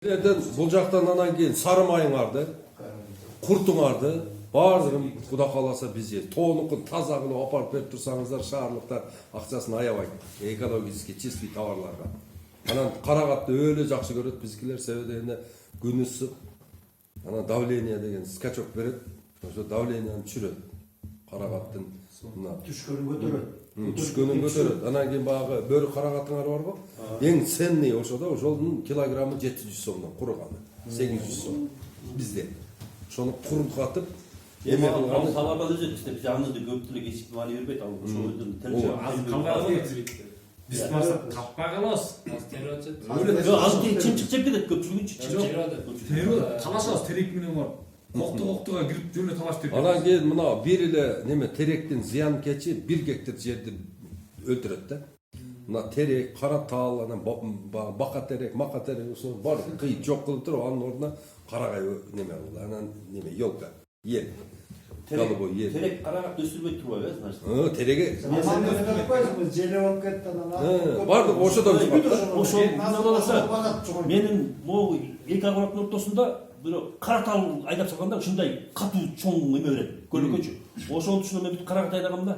Бұл жақтан анан кейін сары майыңарды, құртыңарды, бардығын құда қаласа бізде тоғынықын таза қылып апарып беріп тұрсаңыздар, шаһарлықтар ақшасын аябайды. Экологически чистый товарларға. Анан қарағатты өлі жақсы көреді біздікілер, себебі күн ысып, анан давление деген скачок береді, ошо давлениені түшіреді. Қарағаттың түшкөнүн көтөрөт. Түшкөнүн көтөрөт. Анан кейін бағы бөрі қарағаттыңар бар го. Ең ценный ошода ошонун килограммы 700 сомдон курганы. 800 сом бизде. Ошону кургатып эме кылган талаба өзөт бизде биз аны көп деле кечиктип ала бербейт. Ал ошол өздөрүнүн Biz varsa kappa kalas. Az çimçik çep ketет көпчүлүгү чимчик. Талашабыз терек менен бар. Коктуга кирип жөнү талаш деп. Анан кейін мына бир эле неме теректин зыян keçи 1 гектар жерди өлтүрөт да. Мына терек, кара тал, анан бака терек, мака терек ошо бар кыйып жок кылып туруп анын ордуна карагай неме кылды. Анан неме елка, ел. Голубой ел. Терек карагат өсүрбөй турбайбы, значит. Тереге. Желе болуп кетти анан. Бардык ошодон чыгат. Ошол менин могу эки агороттун ортосунда бирөө кара тал айдап салганда ушундай катуу чоң эме берет, көлөкөчү. Ошонун үстүнө мен бүт карагат айдагам да.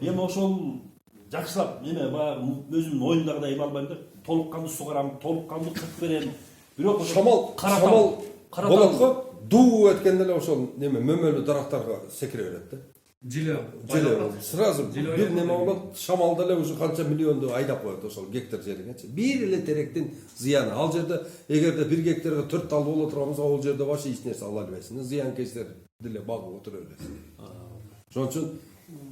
Эми ошол жакшылап эме баягы өзүмдүн оюмдагыдай эме албайм да. Толук кандуу сугарам, толук кандуу кырк берем. Бирок шамал болот го. Дуу эткенде эле ошол неме мөмөлүү дарактарга секире берет да. Желе сразу бир неме болот, шамалда эле уже канча миллионду айдап коет ошол гектар жеригечи. Бир эле теректин зыяны. Ал жерде эгерде 1 гектарга 4 тал боло турган болсо, ал жерде башка эч нерсе ала албайсың. Зыянкечтер деле багып отура бересиң. Ошон үчүн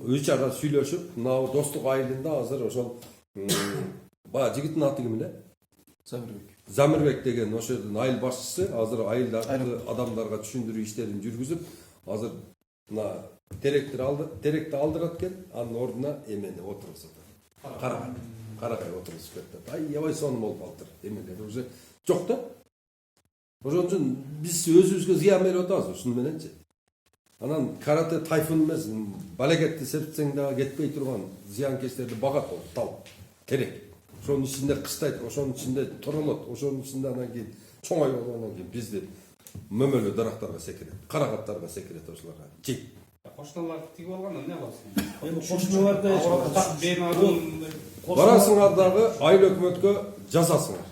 үч ара сүйлөшүп, мына достук айылында азыр ошол баа жигиттин аты ким эле? Замирбек деген ошо айыл башчысы азыр айылдагы адамдарга түшүндүрүү иштерин жүргүзүп, азыр мына теректи алдырат экен, анын ордуна эмени отургузат. Карагай отургузуп кетти. Аябай сонун болуп калыптыр. Эмелер уже жок да. Ошон үчүн биз өзүбүзгө зыян берип атабыз ушуну мененчи. Анан карате тайфун эмес, балекетти септсең дагы кетпей турган зыянкечтерди багат ол тал, терек. Ошонун ичинде кыстайт, ошонун ичинде турулат, ошонун ичинде анан кийин чоңой болгондон кийин бизди мөмөлүү дарактарга секирет, карагаттарга секирет ошолорго. Жейт. Кошуналар тиги болгондо эмне кыласың? Эми кошуналарды барасыңар дагы айыл өкмөткө жазасыңар.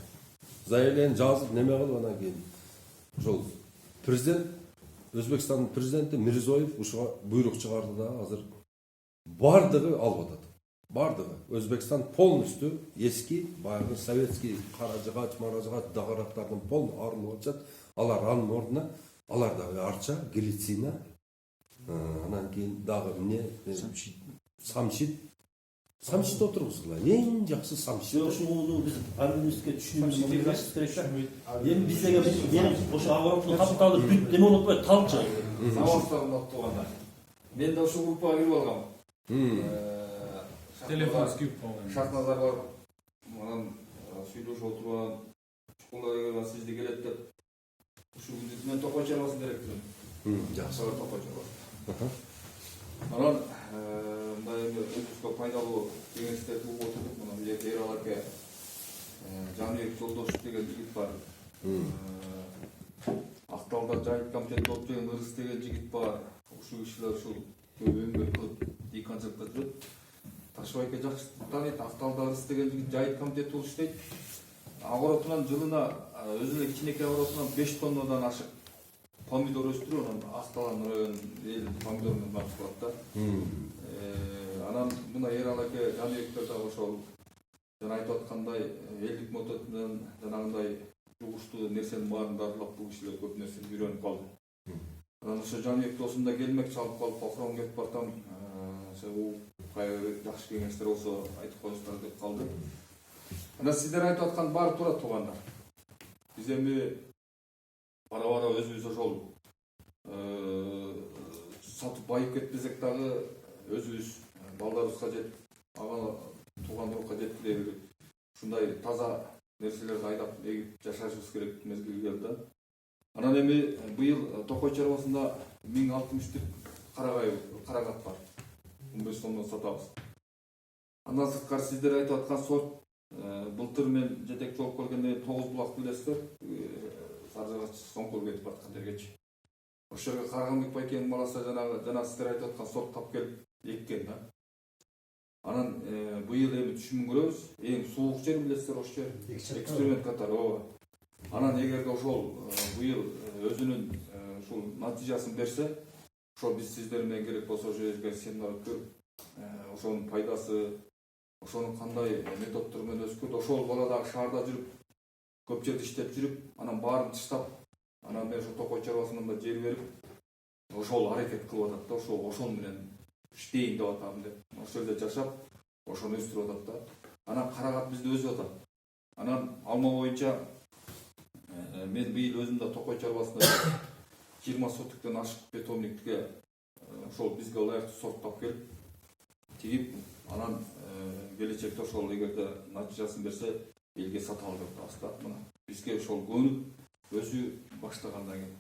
Заявление жазып неме кылып анан кийин ошол президент, Өзбекстандын президенти Мирзоев ушуга буйрук чыгарды да азыр бардыгы алып атат. Бардыгы. Өзбекстан полностью эски, баягы советский каражыгач, маражыгач дагырактардын полный арылып атат. Алар анын ордуна, алар дагы арча, глицина, анан кийин дагы эмне? Самшит отургузгула. Эң жакшы самшит. ошону биз армиябызга түшүнүп керек да. Эми биздеге менин ошо агороттун капиталы бүт эме болуп атпайбы, талчы. Заводтан оттуганда. Мен да ушул группага кирип алгам. Телефон скип болгон. Шартназар бар. Анан сүйлөшүп отурган школага сизди келет деп. Ушул күндү мен токой чарбасын керекмин. Жакшы. Токой чарбасы. Анан мындай өтүшкө пайдалуу кеңештер кылып отурдук. Мына бул жерде Эрал аке, Жаныбек Жолдошев деген жигит бар. Акталда жайыт комитет болуп жүргөн Ырыс деген жигит бар. Ушул кишилер ушул көп өңбөк кылып дыйканчылыкта жүрөт. Ташбайке жакшы тааныйт. Акталда Ырыс деген жигит жайыт комитет болуп иштейт. Агоротунан жылына өзүнө кичинекей агоротунан 5 тоннадан ашык помидор өстүрүп, анан Акталан район эл помидор менен багып турат да. Анан мына Эрал аке, Жаныбектер дагы ошол жана айтып аткандай элдик методунан жанагындай жугуштуу нерсенин баарын дарылап бул кишилер көп нерсени үйрөнүп калды. Анан ошо Жаныбек досум да келмек чалып калып, охрон кетип бартам, кайра жакшы кеңештер болсо айтып коюңуздар деп калды. Анан сиздер айтып аткан баары туура туугандар. Биз эми бара-бара өзүбүз ошол сатып байып кетпесек дагы өзүбүз балдарыбызга жет, ага туугандарга жеткилей ушундай таза нерселерди айдап эгип жашашыбыз керек мезгил келди. Анан эми быйыл Токой чарбасында 1060 карагат бар. 15 сомдон сатабыз. Андан сырткары сиздер айтып аткан сорт былтыр мен жетекчи болуп келгенде 9 булак билесиздер, Саржыгач соңкол кетип аткан жергечи. Ошол жерге Карагандык байкенин баласы жана сиздер айтып аткан сорт тап келип эккен да. Анан быйыл эми түшүмүн көрөбүз. Эң суук жер билесиздер ошол жер. Эксперимент катары ооба. Анан эгерде ошол быйыл өзүнүн ушул натыйжасын берсе, ошол биз сиздер менен керек болсо ошол жерге семинар өткөрүп, ошонун пайдасы, ошонун кандай методдор менен өскөрүп, ошол бала дагы шаарда жүрүп, көп жерде иштеп жүрүп, анан баарын тыштап, анан мен ошо токой чарбасынан да жер берип, ошол аракет кылып атат да, ошол менен иштейин деп атам деп. Ошол жерде жашап, ошону өстүрүп атат да. Анан карагат бизде өсүп атат. Анан алма боюнча мен быйыл өзүм да токой чарбасында 20 сотиктен ашык питомникке ошол бизге ылайыктуу сорт тап келип тигип, анан келечекте ошол эгерде натыйжасын берсе элге сатып алып атабыз да. Мына бизге ошол көнүп өзү баштагандан кийин.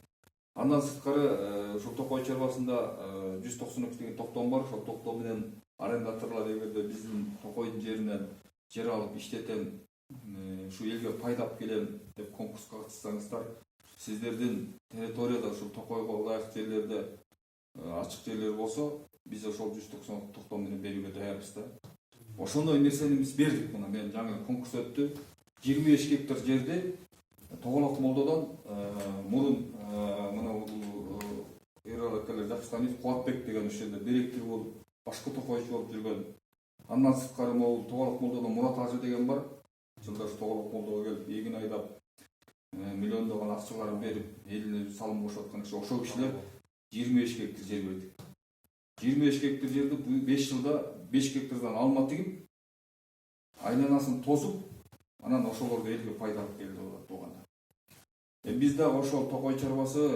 Андан сырткары ошол токой чарбасында 192 деген токтом бар. Ошол токтом менен арендаторлор эгерде биздин токойдун жеринен жер алып иштетем, ушу элге пайда алып келем деп конкурска катышсаңыздар, сиздердин территорияда ушул токойго ылайык жерлерде ачык жерлер болсо, биз ошол 190 токтом менен берүүгө даярбыз да. Ошондой нерсени биз бердик. Мына мен жаңы конкурс өттү. 25 гектар жерди Тоголок Молдодон мурун мына эралыкалар жакшы тааныйт, Кубатбек деген ошол жерде директор болуп, башкы токойчу болуп жүргөн. Андан сырткары могул Тоголок Молдодон Мурат Ажы деген бар. Жылдаш Тоголок Молдого келип, эгин айдап, миллиондогон акчаларын берип, элине салым кошуп аткан ошол кишилер 25 гектар жер бердик. 25 гектар жерди 5 жылда 5 гектардан алма тигип, айланасын тосуп, анан ошолорду элге пайда алып келди тууганда. Биз дагы ошол токой чарбасы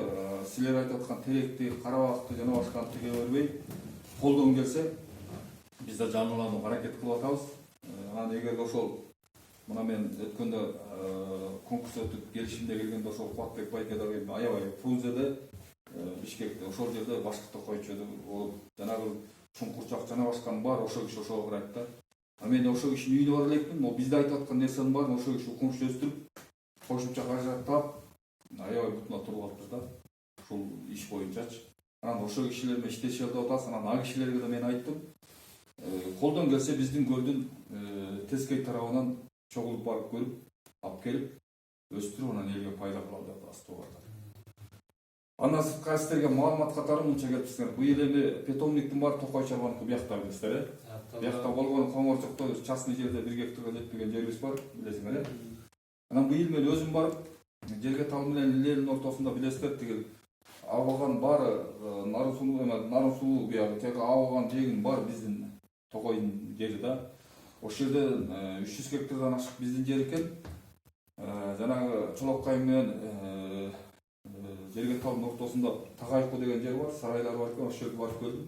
силер айтып аткан теректи, карабакты жана башканы тиге бербей, колдон келсе, биз да жаңыланууга аракет кылып атабыз. Анан эгерде ошол мына мен өткөндө конкурс өтүп келишимде келгенде ошол Кубатбек байке дагы аябай Фрунзеде, Бишкекте ошол жерде башкы токойчу болуп, жанагы чуңкурчак жана башканы бар, ошол киши ошого карайт да. Мен ошол кишинин үйүнө бара элекмин, могу бизде айтып аткан нерсенин баарын ошол киши укмуштуштуруп, кошумча каражат таап, аябай бутуна туруп алыппыз да. Ушул иш боюнчачы. Анан ошол кишилер менен иштешели деп атабыз. Анан ал кишилерге да мен айттым. Колдон келсе биздин көлдүн тескей тарабынан чогулуп барып көрүп, алып келип, өстүрүп анан элге пайда кылалы деп атабыз. Андан сырткары сиздерге маалымат катары мынча келипсиздер. Быйыл эми питомниктин бар Токой чарбаныкы биякта билесиздер, биякта болгон Коңорчокто частный жерде 1 гектарга жетпеген жерибиз бар, билесиңер. Анан быйыл мен өзүм барып, жерге тал менен илердин ортосунда билесиздер, тигил абаган баары нарын суу биягы, теги абаган жегин бар биздин Токойдун жери да. Ошол жерде 300 гектардан ашык биздин жер экен. Жанагы Чолоккайым менен жерге талдын ортосунда Тагайку деген жер бар, сарайлар бар экен, ошол жерге барып көрдүм.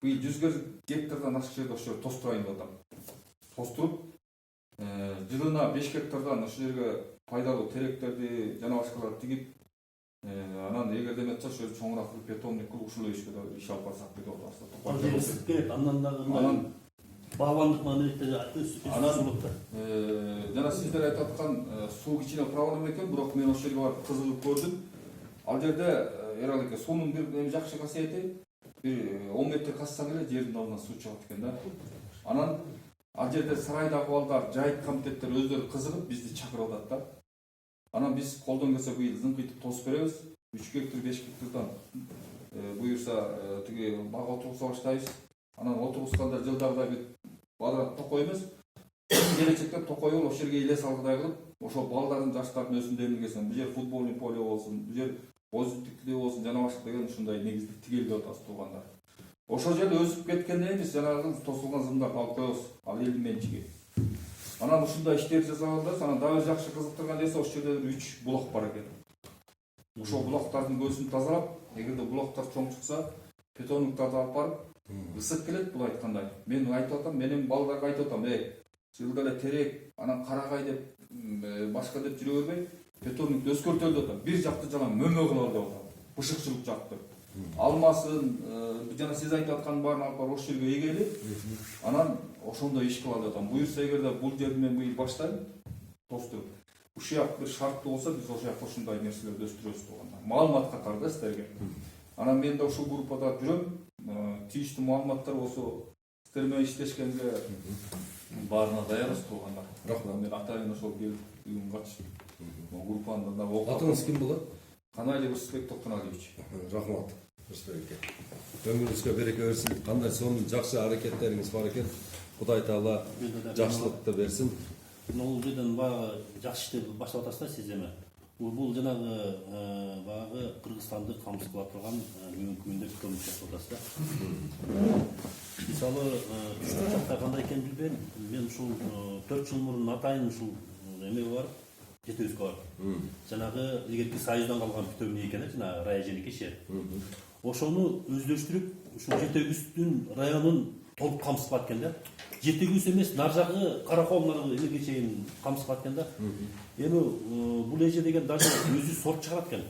Быйыл 100 гектардан ашык жерде ошол жерди тостурайын деп атам. Тостуруп, жылына 5 гектардан ошол жерге пайдалуу теректерди жана башкаларды тигип, анан эгерде эметсе ошол жерде чоңураак кылып питомник кылып ушул ишке да иш алып барсак деп атабыз. Керек, андан дагы баабандык маалиметте жана сиздер айтып аткан суу кичине проблема экен, бирок мен ошол жерге барып кызыгып көрдүм. Ал жерде эралык суунун бир жакшы касиети, бир 10 метр казсаң эле жердин алдынан суу чыгат экен да. Анан ал жерде сарайдагы балдар, жайыт комитеттер өздөрү кызыгып бизди чакырып атат да. Анан биз колдон келсе быйыл зыңкыйтып тосуп беребиз. 3 гектар, 5 гектардан буюрса тиги бак отургуза баштайбыз. Анан отургузганда жылдагыдай бир бадрат токой эмес, келечекте токой болуп ошол жерге эле салгыдай кылып, ошол балдардын жаштардын өсүндө эмилгесин, бул жер футбольный поле болсун, бул жер позитивдүү болсун, жана башка деген ушундай негизди тигел деп атабыз туугандар. Ошол жерде өсүп кеткенден кийин биз жанагы тосулган зымдарды алып коебуз, ал элдин менчиги. Анан ушундай иштерди жасап атабыз. Анан дагы жакшы кызыктырган нерсе ошол жерде 3 булак бар экен. Ошол булактардын көзүн тазалап, эгерде булактар чоң чыкса, питомниктарды алып барып, ысык келет бул айткандай. Мен айтып атам, менин балдарга айтып атам, жылда эле терек, анан карагай деп башка деп жүрө бербей, питомникти өскөртөлү деп атам. Бир жакты жана мөмө кылалы деп атам. Бышыкчылык жакты. алмасын, жана сиз айтып аткан баарын алып барып ошол жерге эгелеп, анан ошондо иш кылалы атам. Буюрса эгерде бул жерди мен буй баштайм, тостуруп. Ушул жак бир шарттуу болсо, биз ошол жакта ушундай нерселерди өстүрөбүз болганда. Маалымат катары да силерге. Анан мен да ушул группада жүрөм. Тийиштүү маалыматтар болсо, силер менен иштешкенге баарына даярбыз болганда. Рахмат. Мен атайын ошол келип үйүн катышып. Группаны да Атыңыз ким болот? Канали Рысбек Токтоналиевич. Рахмат. Рысбек эке. Өмүрүңүзгө береке берсин. Кандай сонун жакшы аракеттериңиз бар экен. Кудай таала жакшылыкты берсин. Бул жерден баягы жакшы ишти баштап атасыздар сиз эми. Бул жанагы баягы Кыргызстанды камсыз кыла турган мүмкүндүк көмүк жасап атасыздар. Мисалы, түштүк жакта кандай экенин билбейм. Мен ушул 4 жыл мурун атайын ушул эме бар, жетүүскө бар. Жанагы эгерки Союздан калган бүтөбүн экен, жана район женикеше. Ошону өздөштүрүп, ушул жетүүстүн районун толук камсыз кылат экен да. Жетүүс эмес, нар жагы Каракол эмеге чейин камсыз кылат экен да. Эми бул эже деген даже өзү сорт чыгарат экен.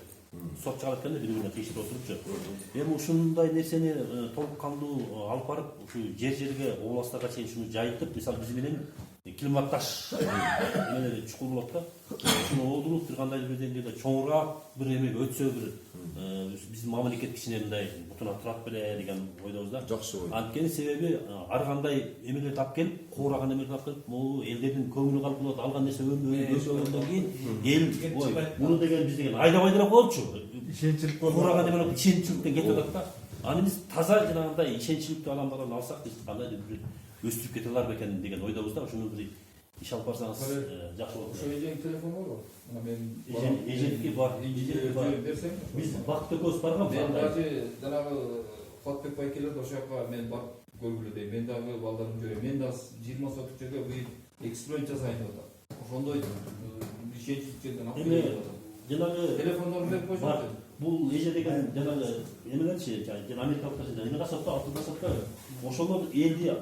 Сорт чыгарат экен да, бири-бирине тийиштирип отурупчу. Эми ушундай нерсени толук кандуу алып барып, ушу жер-жерге, областтарга чейин шуну жайытып, мисалы биз менен климатташ эмелер чукул болот да. Ушуну олдуруп бир кандайдыр бир деңгээлде чоңураак бир эме өтсө, бир биздин мамлекет кичине мындай бутуна турат беле деген ойдобуз да. Жакшы ой. Анткени себеби ар кандай эмелерди алып келип, куураган эмелерди алып келип, могу элдердин көңүлү калып калат, алган нерсе өндөгөндөн кийин эл ой, муну деген биз деген айдабай деле коелучу. Ишенчилик Куураган эмелер ишенчиликтен кетип атат да. Аны биз таза жанагындай ишенчиликтүү адамдардан алсак, биз кандайдыр бир өстүрүп кете алар бекен деген ойдобуз да. Ошону бир иш алып барсаңыз жакшы болот. Ошо эженин телефону барбы? Мен эженики бар. берсем. Биз Бакыт экөөбүз барган. Мен дагы жанагы Куатбек байкелерди ошол жака мен барып көргүлө дейм. Мен дагы балдарым көрөм. Мен дагы 20 соток жерге быйыл эксперимент жасайын деп атам. Ошондой ишенчтүү жерден алып Эми жанагы телефондорун берип койсоңуздар. бул эже деген жанагы эмелерчи, жана америкалыктар эме жасап да, алтын жасап да, ошолор элди